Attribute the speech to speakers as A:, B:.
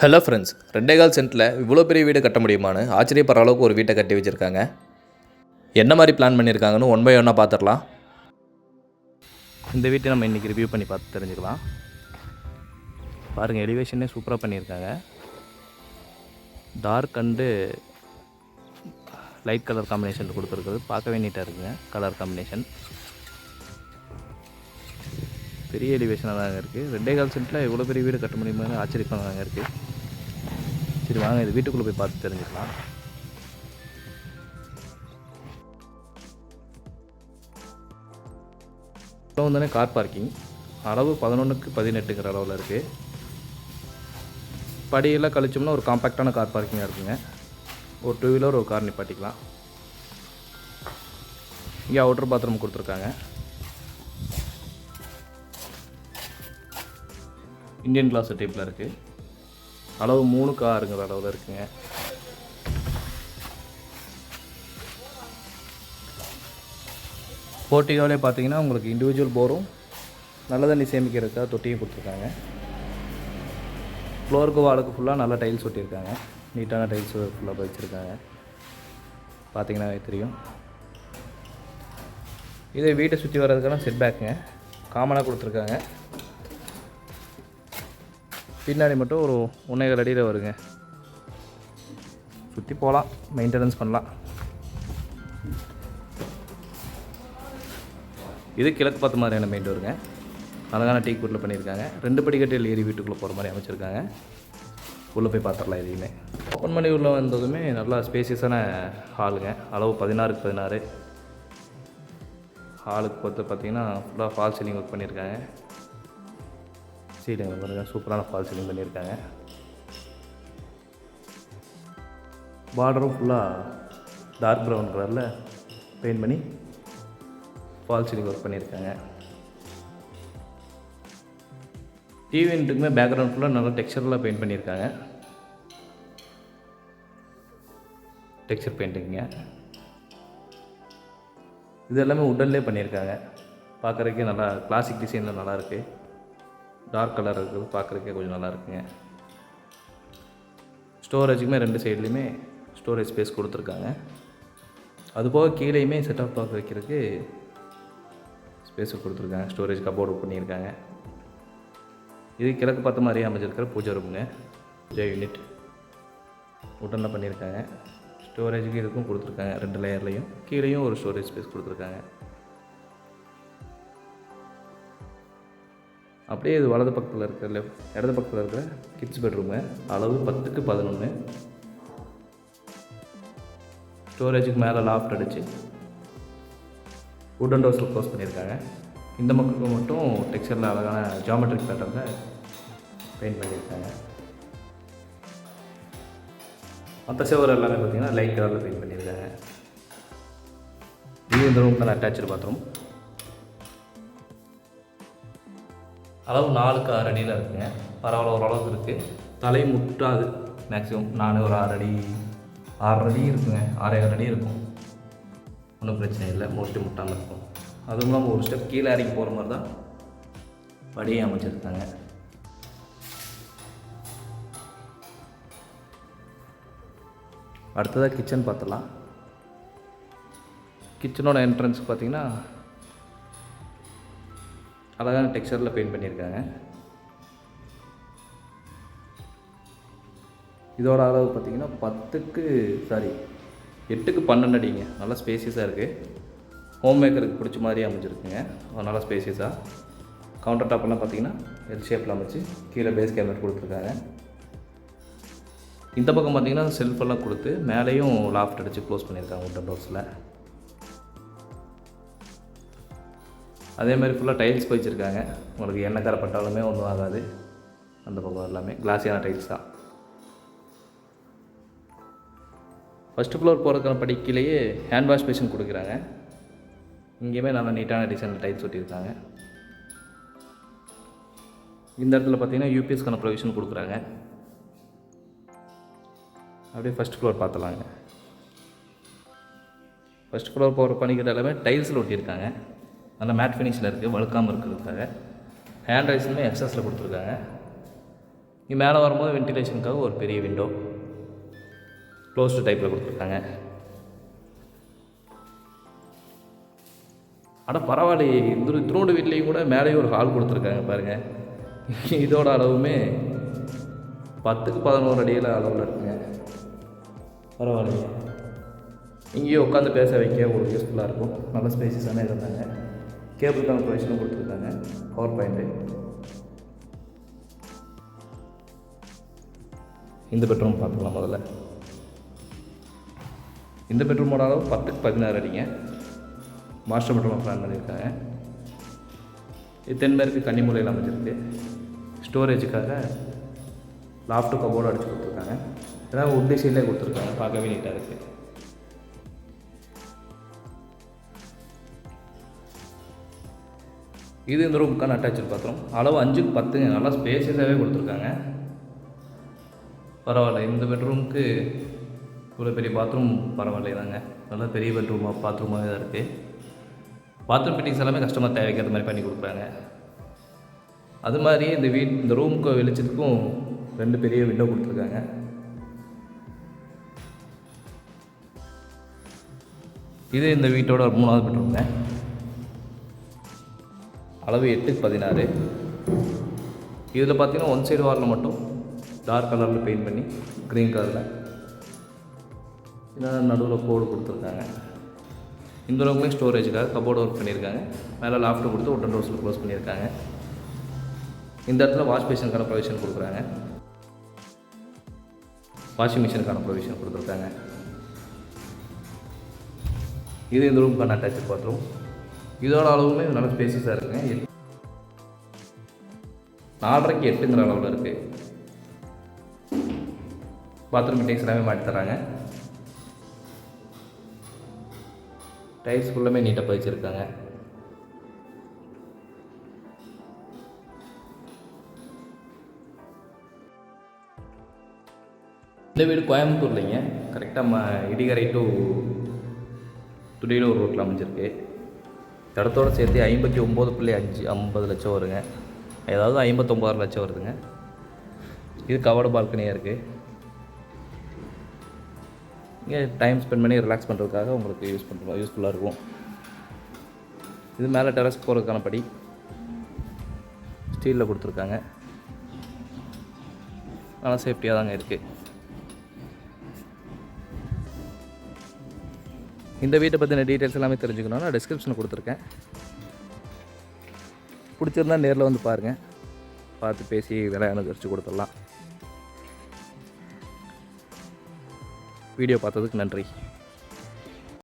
A: Hello friends, 2.25 சென்ட்டில் இவ்வளோ பெரிய வீடு கட்ட முடியுமான்னு ஆச்சரியப்படுற அளவுக்கு ஒரு வீட்டை கட்டி வச்சுருக்காங்க. என்ன மாதிரி பிளான் பண்ணியிருக்காங்கன்னு ஒன் பை ஒன்னாக பார்த்துடலாம். இந்த வீட்டை நம்ம இன்றைக்கி ரிவ்யூ பண்ணி பார்த்து தெரிஞ்சுக்கலாம். பாருங்கள், எலிவேஷனே சூப்பராக பண்ணியிருக்காங்க. Dark and light colour combination கொடுத்துருக்குது. பார்க்கவே நீட்டாக இருக்குங்க கலர் காம்பினேஷன். பெரிய எலிவேஷனாக தாங்க இருக்குது. 2.25 சென்ட்டில் இவ்வளோ பெரிய வீடு கட்ட முடியுமான்னு ஆச்சரியமாக தாங்க இருக்குது. சரி வாங்க, இது வீட்டுக்குள்ளே போய் பார்த்து தெரிஞ்சுக்கலாம். இப்போ வந்தோடனே கார் பார்க்கிங் அளவு 11:18 அளவில் இருக்குது. படியெல்லாம் கழிச்சோம்னா ஒரு காம்பேக்டான கார் பார்க்கிங்காக இருக்குங்க. ஒரு 2 வீலர் ஒரு கார் நிப்பாட்டிக்கலாம். இங்கே அவுட்டர் பாத்ரூம் கொடுத்துருக்காங்க. இந்தியன் கிளாஸ் டைப்பில் இருக்குது. அளவு 3:6 அளவில் இருக்குங்க. போர்ட்டிகோவிலே பார்த்தீங்கன்னா உங்களுக்கு இண்டிவிஜுவல் போரும் நல்ல தண்ணி சேமிக்கிறதுக்காக தொட்டியும் கொடுத்துருக்காங்க. ஃப்ளோருக்கு வாலுக்கு ஃபுல்லாக நல்லா டைல்ஸ் ஒட்டியிருக்காங்க. நீட்டான டைல்ஸ் ஃபுல்லாக வச்சுருக்காங்க. பார்த்தீங்கன்னா தெரியும். இதே வீட்டை சுற்றி வர்றதுக்கெல்லாம் செட் பேக்குங்க காமனாக கொடுத்துருக்காங்க. பின்னாடி மட்டும் ஒரு 1.25 அடியில் வருங்க. சுற்றி போகலாம், மெயின்டெனன்ஸ் பண்ணலாம். இது கிழக்கு பார்த்த மாதிரியான மெயின் வருங்க. அழகான டீ கூட்டில் பண்ணியிருக்காங்க. 2 படிக்கட்டில் ஏறி வீட்டுக்குள்ளே போகிற மாதிரி அமைச்சிருக்காங்க. உள்ளே போய் பார்த்துடலாம். எதையுமே ஓப்பன் பண்ணி உள்ளே வந்ததுமே நல்லா ஸ்பேசியஸான ஹாலுங்க. அளவு 16:16. ஹாலுக்கு பார்த்திங்கன்னா ஃபுல்லாக ஃபால் சீலிங் ஒர்க் பண்ணியிருக்காங்க. சீலிங் பாருங்கள், சூப்பரான ஃபால் சீலிங் பண்ணியிருக்காங்க. பார்டரும் ஃபுல்லாக டார்க் ப்ரௌன் கலரில் பெயிண்ட் பண்ணி ஃபால் சீலிங் ஒர்க் பண்ணியிருக்காங்க. டிவி யூனிட்டுக்குமே பேக்ரவுண்ட் ஃபுல்லாக நல்லா டெக்ஸ்சரில் பெயிண்ட் பண்ணியிருக்காங்க. டெக்ஸ்சர் பெயிண்டிங்க. இது எல்லாமே உட்டன்லேயே பண்ணியிருக்காங்க. பார்க்குறதுக்கே நல்லா கிளாசிக் டிசைனில் நல்லாயிருக்கு. டார்க் கலர் இருக்குது, பார்க்குறதுக்கே கொஞ்சம் நல்லா இருக்குங்க. ஸ்டோரேஜுக்குமே 2 சைட்லேயுமே ஸ்டோரேஜ் ஸ்பேஸ் கொடுத்துருக்காங்க. அதுபோக கீழேயுமே செட் ஆஃப் பாக்ஸ் வைக்கிறதுக்கு ஸ்பேஸு கொடுத்துருக்காங்க. ஸ்டோரேஜ் கபோர்டு பண்ணியிருக்காங்க. இது கிழக்கு பார்த்த மாதிரியே அமைஞ்சிருக்கிற பூஜை ரூமுங்க. பூஜை யூனிட் உட்டனில் பண்ணியிருக்காங்க. ஸ்டோரேஜுக்கு இதுக்கும் கொடுத்துருக்காங்க. 2 லேயர்லேயும் கீழேயும் ஒரு ஸ்டோரேஜ் ஸ்பேஸ் கொடுத்துருக்காங்க. அப்படியே இது வலது பக்கத்தில் இருக்கிற இடது பக்கத்தில் இருக்கிற கிட்ஸ் பெட்ரூமு. அளவு 10:11. ஸ்டோரேஜுக்கு மேலே லாஃப்ட் அடித்து வுடன் டோர்ஸில் க்ளோஸ் பண்ணியிருக்காங்க. இந்த பக்கம் மட்டும் டெக்ஸ்சரில் அழகான ஜியாமெட்ரிக் பேட்டர்னில் பெயிண்ட் பண்ணியிருக்காங்க. மற்ற செவர் எல்லாமே பார்த்திங்கன்னா லைட் கலரில் பெயிண்ட் பண்ணியிருக்காங்க. இது இந்த ரூமுக்கான அட்டாச்சு பாத்ரூம். அளவு 4:6 அடியில் இருக்குங்க. பரவாயில்ல, ஓரளவுக்கு இருக்குது. தலை முட்டாது. மேக்ஸிமம் நான் ஒரு 6 அடி 6 அடி இருக்குங்க. 6.5 அடி இருக்கும். ஒன்றும் பிரச்சனை இல்லை, மோஸ்ட்லி முட்டாமல் இருக்கும். அதுவும் இல்லாமல் ஒரு ஸ்டெப் கீழே இறங்கி போகிற மாதிரி தான் படியே அமைச்சிருக்காங்க. அடுத்ததாக கிச்சன் பார்த்துடலாம். கிச்சனோட என்ட்ரன்ஸ் பார்த்திங்கன்னா அழகான டெக்ஸ்சரில் பெயிண்ட் பண்ணியிருக்காங்க. இதோட அளவு பார்த்திங்கன்னா 8:12 அடிங்க. நல்லா ஸ்பேசியஸாக இருக்குது. ஹோம் மேக்கருக்கு பிடிச்ச மாதிரி அமைஞ்சிருக்குங்க. நல்லா ஸ்பேசியஸாக. கவுண்டர் டாப்பெல்லாம் பார்த்திங்கன்னா எல் ஷேப்பில் அமைச்சு கீழே பேஸ் கேபினட் கொடுத்துருக்காங்க. இந்த பக்கம் பார்த்திங்கன்னா செல்ஃபெல்லாம் கொடுத்து மேலேயும் லாஃப்ட் அடித்து க்ளோஸ் பண்ணியிருக்காங்க உட்டன் டோர்ஸில். அதே மாதிரி ஃபுல்லாக டைல்ஸ் வச்சுருக்காங்க. உங்களுக்கு எண்ணெய் கரைப்பட்டாலுமே ஒன்றும் ஆகாது. அந்த பக்கம் எல்லாமே கிளாஸியான டைல்ஸ் தான். ஃபஸ்ட்டு ஃப்ளோர் போகிறதுக்கான படிக்கையிலேயே ஹேண்ட் வாஷ் பேஷன் கொடுக்குறாங்க. இங்கேயுமே நல்லா நீட்டான டிசைனில் டைல்ஸ் ஒட்டியிருக்காங்க. இந்த இடத்துல பார்த்திங்கன்னா யூபிஎஸ்க்கான ப்ரொவிஷன் கொடுக்குறாங்க. அப்படியே ஃபஸ்ட் ஃப்ளோர் பார்த்துலாங்க. ஃபஸ்ட் ஃப்ளோர் போகிற படிக்கிற எல்லாமே டைல்ஸில் ஒட்டியிருக்காங்க. நல்லா மேட் ஃபினிஷில் இருக்குது, வழுக்காமல் இருக்கிறதுக்காக. ஹேண்ட் ரைஸுமே எக்ஸஸில் கொடுத்துருக்காங்க. இங்கே மேலே வரும்போது வென்டிலேஷனுக்காக ஒரு பெரிய விண்டோ க்ளோஸ்டு டைப்பில் கொடுத்துருக்காங்க. ஆனால் பரவாயில்லையே, இத்தனோடு வீட்லேயும் கூட மேலேயும் ஒரு ஹால் கொடுத்துருக்காங்க பாருங்கள். இதோட அளவுமே 10க்கு 11 அடியில் அளவில் இருக்குங்க. பரவாயில்லைங்க, இங்கேயும் உட்காந்து பேச வைக்க ஒரு யூஸ்ஃபுல்லாக இருக்கும். நல்ல ஸ்பேசிஸான இருந்தாங்க. கேபிளுக்கான ப்ரொவிஷனும் கொடுத்துருக்காங்க. Power point. இந்த பெட்ரூம் பார்த்துக்கலாம். முதல்ல இந்த பெட்ரூமோட அளவு 10க்கு 16 அடிங்க. மாஸ்டர் பெட்ரூம் பிளான் பண்ணியிருக்காங்க. இது தென்மேற்கு கன்னிமூலையில் அமைஞ்சிருக்கு. ஸ்டோரேஜுக்காக லாஃப்ட்டு கபோர்டு அடித்து கொடுத்துருக்காங்க. ஏதாவது உட் டிசைன்லேயே கொடுத்துருக்காங்க. பார்க்கவே நீட்டாக இருக்குது. இது இந்த ரூமுக்கான அட்டாச்சு பாத்ரூம். அளவு 5க்கு 10ங்க. நல்லா ஸ்பேசியஸாகவே கொடுத்துருக்காங்க. பரவாயில்ல, இந்த பெட்ரூமுக்கு இவ்வளோ பெரிய பாத்ரூம் பரவாயில்லைதாங்க. நல்லா பெரிய பாத்ரூமாக தான் இருக்குது. பாத்ரூம் ஃபிட்டிங்ஸ் எல்லாமே கஸ்டமர் தேவைக்கு அது மாதிரி பண்ணி கொடுக்குறாங்க. அது மாதிரி இந்த ரூமுக்கு வெளிச்சத்துக்கும் 2 பெரிய விண்டோ கொடுத்துருக்காங்க. இது இந்த வீட்டோட 3வது பெட்ரூம்ங்க. அளவு 8க்கு 16. இதில் பார்த்தீங்கன்னா ஒன் சைடு வாரில் மட்டும் டார்க் கலரில் பெயிண்ட் பண்ணி க்ரீன் கலரில் இதனால் நடுவில் கோடு கொடுத்துருக்காங்க. இந்த ரூம்லேயும் ஸ்டோரேஜுக்காக கபோர்டு ஒர்க் பண்ணியிருக்காங்க. மேலே லாஃப்ட்டு கொடுத்து உட்டன் டோர்ஸில் க்ளோஸ் பண்ணியிருக்காங்க. இந்த இடத்துல வாஷ் பேஷனுக்கான ப்ரொவிஷன் கொடுக்குறாங்க. வாஷிங் மிஷினுக்கான ப்ரொவிஷன் கொடுத்துருக்காங்க. இது இந்த ரூமுக்கான அட்டாச்சு பாத்ரூம். இதோட அளவுமே நல்ல ஸ்பேசிஸாக இருக்குங்க. 4.5க்கு 8ங்கிற அளவில் இருக்குது. பாத்ரூம் ஃபிட்டிங்ஸ் எல்லாமே மாட்டி தராங்க. டைல்ஸ் ஃபுல்லாமே நீட்டாக பதிச்சிருக்காங்க. இந்த வீடு கோயம்புத்தூர்லைங்க. கரெக்டாக இடிகரை டு துடியில் ஒரு ரோட்டில் அமைஞ்சிருக்கு. இடத்தோடு சேர்த்து 59.50 லட்சம் வருங்க. ஏதாவது 59 லட்சம் வருதுங்க. இது கவர்டு பால்கனியாக இருக்குது. இங்கே டைம் ஸ்பெண்ட் பண்ணி ரிலாக்ஸ் பண்ணுறதுக்காக உங்களுக்கு யூஸ்ஃபுல்லாக இருக்கும். இது மேலே டெரஸ்க்கு போகிறதுக்கான படி ஸ்டீலில் கொடுத்துருக்காங்க. நல்லா சேஃப்டியாக தாங்க இருக்குது. இந்த வீட்டை பற்றின டீட்டெயில்ஸ் எல்லாமே தெரிஞ்சுக்கணுன்னா டிஸ்கிரிப்ஷனில் கொடுத்துருக்கேன். பிடிச்சிருந்தா நேரில் வந்து பாருங்கள். பார்த்து பேசி விலை அனுசரித்து கொடுத்துடலாம். வீடியோ பார்த்ததுக்கு நன்றி.